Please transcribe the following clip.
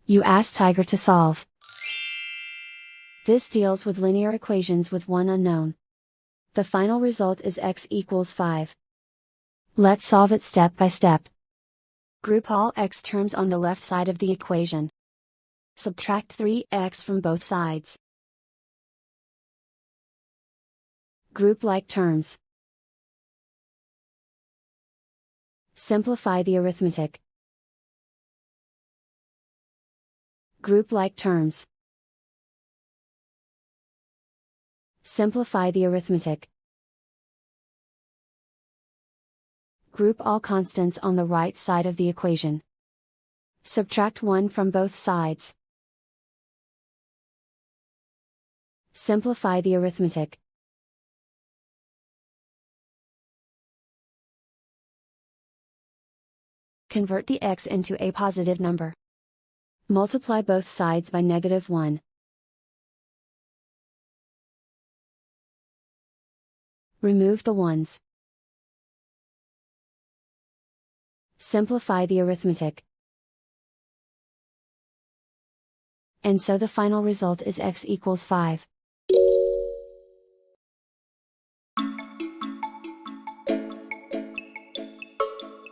You ask Tiger to solve. This deals with linear equations with one unknown. The final result is x equals 5. Let's solve it step by step. Group all x terms on the left side of the equation. Subtract 3x from both sides. Group like terms. Simplify the arithmetic. Group like terms. Simplify the arithmetic. Group all constants on the right side of the equation. Subtract 1 from both sides. Simplify the arithmetic. Convert the x into a positive number. Multiply both sides by -1. Remove the ones. Simplify the arithmetic. And so the final result is x equals 5.